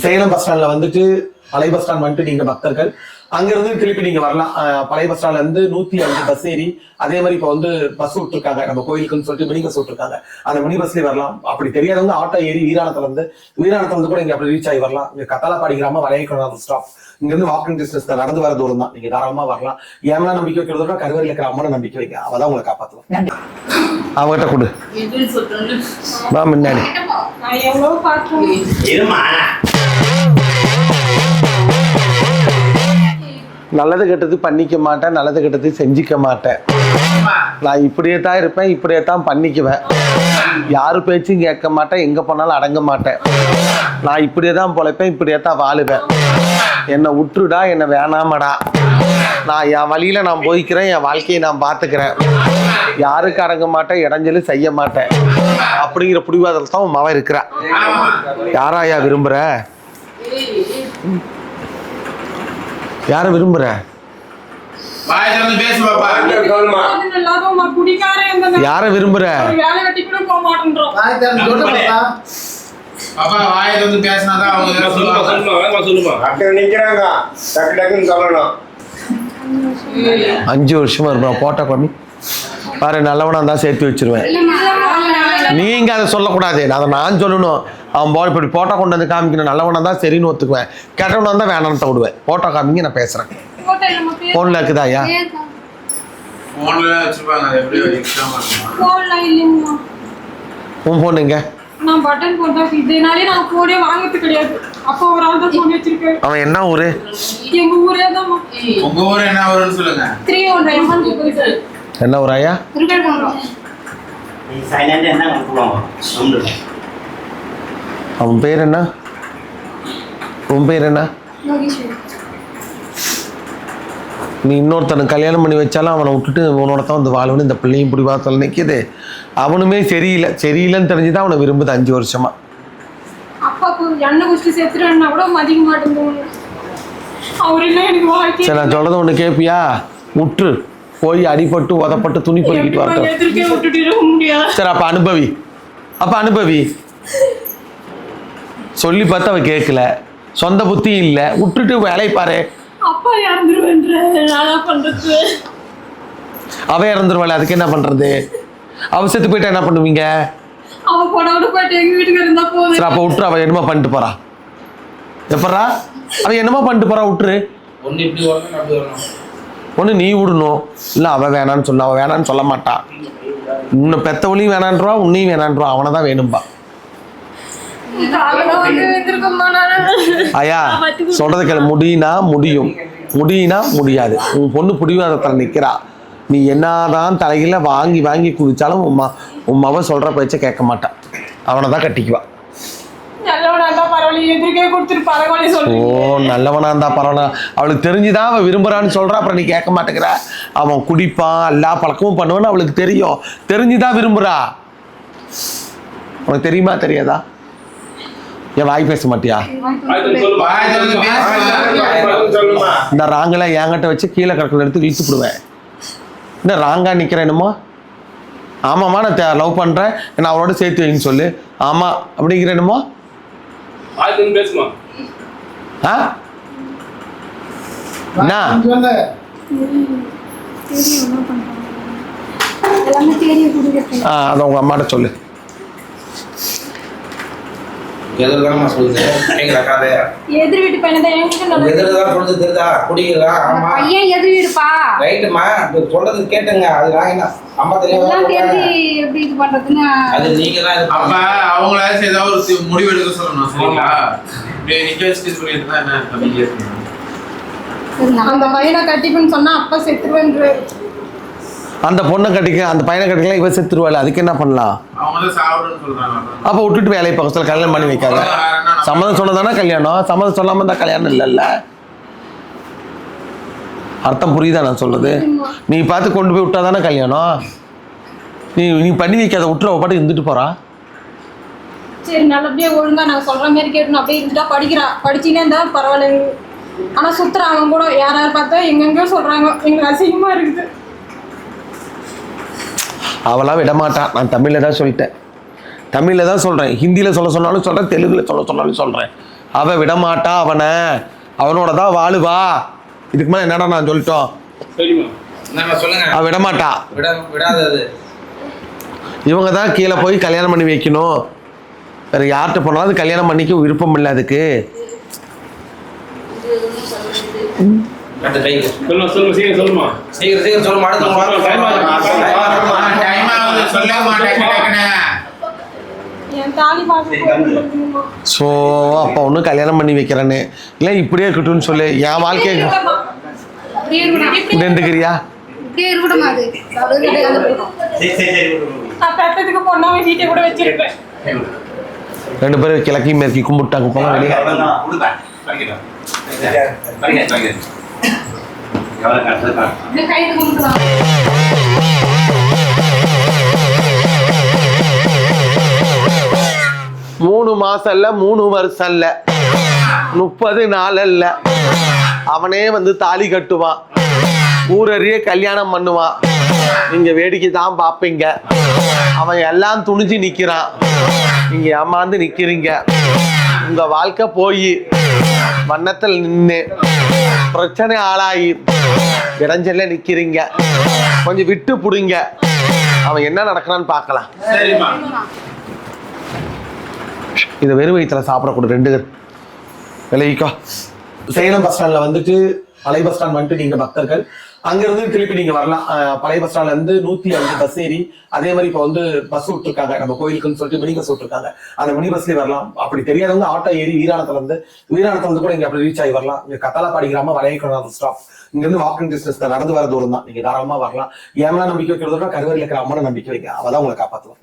Salem bus ஸ்டாண்ட்ல வந்துட்டு பழைய பஸ் ஸ்டாண்ட் வந்துட்டு நீங்க பக்தர்கள் அங்கிருந்து திருப்பி நீங்க வரலாம். பழைய பஸ் ஸ்டாண்ட்ல இருந்து 105 பஸ் ஏறி அதே மாதிரி இப்ப வந்து பஸ் விட்டுருக்காங்க நம்ம கோயிலுக்குன்னு சொல்லிட்டு மினி பஸ் விட்டுருக்காங்க. அந்த மினி பஸ்லயே வரலாம். அப்படி தெரியாதவங்க ஆட்டோ ஏறி வீராணத்துல இருந்து கூட இங்க அப்படி ரீச் ஆகி வரலாம். இங்க கத்தாலப்பாடி கிராமம் வளையக்குளம் ஸ்டாப் இங்க இருந்து வாக்கிங் டிஸ்டன்ஸ் தான், நடந்து வர தூரம் தான். நீங்க தாராளமா வரலாம். ஏன்னா நம்பிக்கை வைக்கிறதோட கருவறையில் இருக்கிற அம்மனை நம்பிக்கை வைக்க, அவதான் உங்களை காப்பாத்துவோம். அவங்ககிட்ட கொடு முன்னாடி. நல்லது கெட்டது பண்ணிக்க மாட்டேன், நல்லது கெட்டது செஞ்சிக்க மாட்டேன். நான் இப்படியே தான் இருப்பேன், இப்படியே தான் பண்ணிக்குவேன். யாரு பேச்சும் கேட்க மாட்டேன், எங்க போனாலும் அடங்க மாட்டேன். நான் இப்படியே தான் பொழைப்பேன், இப்படியே தான் வாழுவேன். என்னை விட்டுடா, என்னை வேணாமடா. நான் என் வழியில நான் போய்க்கிறேன், என் வாழ்க்கையை நான் பார்த்துக்கிறேன். யாருக்கு அடங்க மாட்டேன், இடைஞ்சலும் செய்ய மாட்டேன். அப்படிங்கிற புடிவாதத்தில் தான் உன் மவன் இருக்கிறா. யாராயா விரும்புற? யார விரும்புற? யார விரும்புற? அப்பா வாயை வந்து பேசினாதான் அவங்க சொல்லுவாங்க. 5 வருஷமா இருப்பேன் போட்டோ பண்ணி பாரு, நல்லவனா இருந்தா சேர்த்து வச்சிருவேன். நீங்க அதை சொல்லக்கூடாது, அதை நான் சொல்லணும். அவன் இப்படி போட்டோ கொண்டு வந்து காமிக்கணும். நல்லவனா தான் சரின்னு ஒத்துக்குவேன், கெட்டவனா இருந்தா வேணான்னு விடுவேன். போட்டோ காமிங்க, நான் பேசுறேன். போன்ல இருக்குதாயா? உன் போன் எங்க? நான் பட்டன் போட்டா இதனாலே நான் போனே வாங்கிட்டு கிடையாது. அப்போ ஒரு ஆள் தான் போன் வச்சிருக்கேன். அவன் என்ன ஊரு? எங்க ஊரே தான். உங்க ஊர் என்ன ஊருன்னு சொல்லுங்க. 300 எம்என் போகுது. என்ன ஊராயா? திருக்கல்குன்றம். நீ சைலண்டா என்ன பண்ணுவாங்க? சொல்லுங்க. அவன் பேர் என்ன? உன் பேர் என்ன? யோகேஸ்வரி. நீ இன்னொருத்தனை கல்யாணம் பண்ணி வச்சாலும் அவனை விட்டுட்டு உன்னோட தான் வந்து வாழணும். இந்த பிள்ளையும் இப்படி பார்த்தல நிற்கிது. அவனுமே சரியில்லைன்னு தெரிஞ்சுதான் அவனை விரும்புது 5 வருஷமா. அப்பாக்கு எண்ணெய் குடிச்சு சேர்த்துறேன்னா கூட மதிக்க மாட்டேங்குது. அவர் இல்லை எனக்கு வாழ்க்கை. சரி, நான் சொல்றது ஒன்று கேட்பியா? விட்டுரு, போய் அடிபட்டு உதப்பட்டு துணி பொறுக்கிட்டு வரட்டும். எதிர்க்கே விட்டுட்டு இருக்க முடியாது. சரி, அப்ப அனுபவி. சொல்லி பார்த்து அவ கேட்கல, சொந்த புத்தி இல்லை, விட்டுட்டு வேலை பாரு. அப்பா இறந்துருவேன்ற நான் பண்றது. அவ இறந்துருவாள், அதுக்கு என்ன பண்றது? அவ செத்து போயிட்டா என்ன பண்ணுவீங்க? அவ போனோட போயிட்டு எங்க வீட்டுக்கு இருந்தா போதும். சரி, அப்ப விட்டுரு. அவ என்னமா பண்ணிட்டு போறா? எப்பறா அவ என்னமா பண்ணிட்டு போறா? விட்டுரு. ஒண்ணு நீ விடணும், இல்ல அவ வேணான்னு சொன்ன. அவ வேணான்னு சொல்ல மாட்டா. உன்னை பெத்தவளையும் வேணான்றா, உன்னையும் வேணான்றா. அவனைதான் வேணும்பா. ஐயா சொல்றது கேளு. முடியும்னா முடியாது. உன் பொண்ணு புடிவாதத்தில் நிக்கிறா. நீ என்னதான் தலையில வாங்கி குதிச்சாலும் உன் மவ சொல்ற பேச்ச கேட்க மாட்டான். அவனை தான் கட்டிக்குவா. ஓ, நல்லவனா இருந்தா பரவாயில்ல. அவளுக்கு தெரிஞ்சுதான் அவ விரும்புறான்னு சொல்றா. அப்புறம் நீ கேட்க மாட்டேங்கிற. அவன் குடிப்பான், எல்லா பழக்கமும் பண்ணுவான்னு அவளுக்கு தெரியும். தெரிஞ்சுதான் விரும்புறா. உனக்கு தெரியுமா தெரியாதா? ஏன் வாய் பேச மாட்டியா? இந்த ராங்கெல்லாம் என்கிட்ட வச்சு கீழே கிடக்கிற எடுத்து இழுத்து விடுவேன். இந்த ராங்கா நிக்கிறேன் என்னமோ. ஆமாம்மா நான் லவ் பண்றேன், நான் அவரோட சேர்த்து வைன்னு சொல்லு. ஆமா அப்படிங்கிற என்னமோ. அதை உங்க அம்மாட்ட சொல்லு. எதிர்காலமா சொல்லுது. எதிர் வீட்டு பையன் தான் என்கிட்ட நல்லது. எதிர்தான் சொல்லுது தெரியுதா? குடிக்கிறா. ஆமா. பையன் எதிர் வீடுப்பா. ரைட்டுமா, சொல்றது கேட்டுங்க. அது நான் அம்மா தெரியாம எப்படி இது பண்றதுன்னு அது நீங்க தான். அப்ப அவங்கள ஏதாவது ஒரு முடிவு எடுக்க சொல்லணும். சரிங்களா? இப்படி நிக்க வச்சுட்டு சொல்லிட்டு என்ன தம்பியே. அந்த பையனை கட்டிப்பேன்னு சொன்னா அப்பா செத்துருவேன்ற. அந்த பொண்ணை கட்டிக்க, அந்த பையனை கட்டிக்கலாம், இவ செத்துருவாள். அதுக்கு என்ன பண்ணலாம்? அப்ப விட்டுட்டு வேலை பக்கத்துல கல்யாணம் பண்ணி வைக்காத. சம்மதம் சொன்னதானே கல்யாணம். சம்மதம் சொல்லாம இருந்தா கல்யாணம் இல்லைல்ல. அர்த்தம் புரியுதா நான் சொல்றது? நீ பார்த்து கொண்டு போய் விட்டாதானே கல்யாணம். நீ பண்ணி வைக்காத, விட்டுற பாட்டு இருந்துட்டு போறா. சரி, நல்லபடியா ஒழுங்கா நான் சொல்ற மாதிரி கேட்கணும். அப்படியே இருந்துட்டா படிக்கிறா. படிச்சுனே இருந்தா பரவாயில்ல. ஆனா சுத்துறான் அவன் கூட. யாராரு பார்த்தா எங்கெங்கயோ சொல்றாங்க. எங்களுக்கு அசிங்கமா இருக்குது. அவளாம் விடமாட்டான். நான் தமிழில் தான் சொல்லிட்டேன். தமிழில் தான் சொல்கிறேன். ஹிந்தியில் சொல்ல சொன்னாலும் சொல்கிறேன், தெலுங்குல சொல்ல சொன்னாலும் சொல்கிறேன். அவ விடமாட்டா அவனை, அவனோட தான் வாழுவா. இதுக்கு மேலே என்னடா நான் சொல்லிட்டோம். சொல்லுங்க. அவ விடமாட்டா. விடாதது. இவங்க தான் கீழே போய் கல்யாணம் பண்ணி வைக்கணும். வேற யார்கிட்ட போனாலும் அது கல்யாணம் பண்ணிக்க விருப்பம் இல்லை அதுக்கு. சொல்லுமா சீக்கிரம் சொல்லுமா. என் தாலி பார்க்க ஸோ அப்போ ஒன்றும் கல்யாணம் பண்ணி வைக்கிறேன்னு இல்லை, இப்படியே இருக்கட்டும்னு சொல்லு. என் வாழ்க்கையை இருந்துக்கிறியா? இப்படியே இருக்கட்டும். அது நான் பெற்றதுக்கு பொண்ணா வீட்டை கூட வச்சிருப்பேன். 2 பேரும் கிழக்கி மேற்கி கும்பிட்டாங்க போல வெளியே. கைது கும்பிட்டுவாங்க. 3 மாசம் இல்ல, 3 வருஷம் இல்ல, 30 நாள் இல்ல, அவனே வந்து தாலி கட்டுவான், ஊரறிய கல்யாணம் பண்ணுவான். நீங்க வேடிக்கை தான் பார்ப்பீங்க. அவன் எல்லாம் துணிஞ்சு நிக்கிறான், நீங்க ஏமாந்து நிக்கிறீங்க. உங்க வாழ்க்கை போய் வண்ணத்தில் நின்று பிரச்சனை ஆளாகி இடைஞ்சல்ல நிக்கிறீங்க. கொஞ்சம் விட்டு புடுங்க. அவன் என்ன நடக்கிறான்னு பார்க்கலாம். இதை வெறும் வயிற்றுல சாப்பிடக்கூட 2 விளைவிக்கோ. சேலம் பஸ் ஸ்டாண்ட்ல வந்துட்டு பழைய பஸ் ஸ்டாண்ட் வந்துட்டு நீங்க பக்தர்கள் அங்கிருந்து திருப்பி நீங்க வரலாம். பழைய பஸ் ஸ்டாண்ட்ல இருந்து 105 பஸ் ஏறி அதே மாதிரி இப்போ வந்து பஸ் விட்டுருக்காங்க நம்ம கோயிலுக்குன்னு சொல்லிட்டு மினி பஸ் விட்டுருக்காங்க. அந்த மினி பஸ்லயே வரலாம். அப்படி தெரியாதவங்க ஆட்டோ ஏறி வீராணத்துல இருந்து கூட இங்க அப்படி ரீச் ஆகி வரலாம். இங்க கத்தாலப்பாடி கிராமம் வளையக்கோணம் ஸ்டாப். இங்க இருந்து வாக்கிங் டிஸ்டன்ஸ் நடந்து வர தூரம் தான். நீங்க தாராளமா வரலாம். ஏமெல்லாம் நம்பிக்கை வைக்கிறதோட கருவறையில் இருக்கிற அம்மனை நம்பிக்கை வைங்க. அவதான் உங்களை காப்பாற்றுவோம்.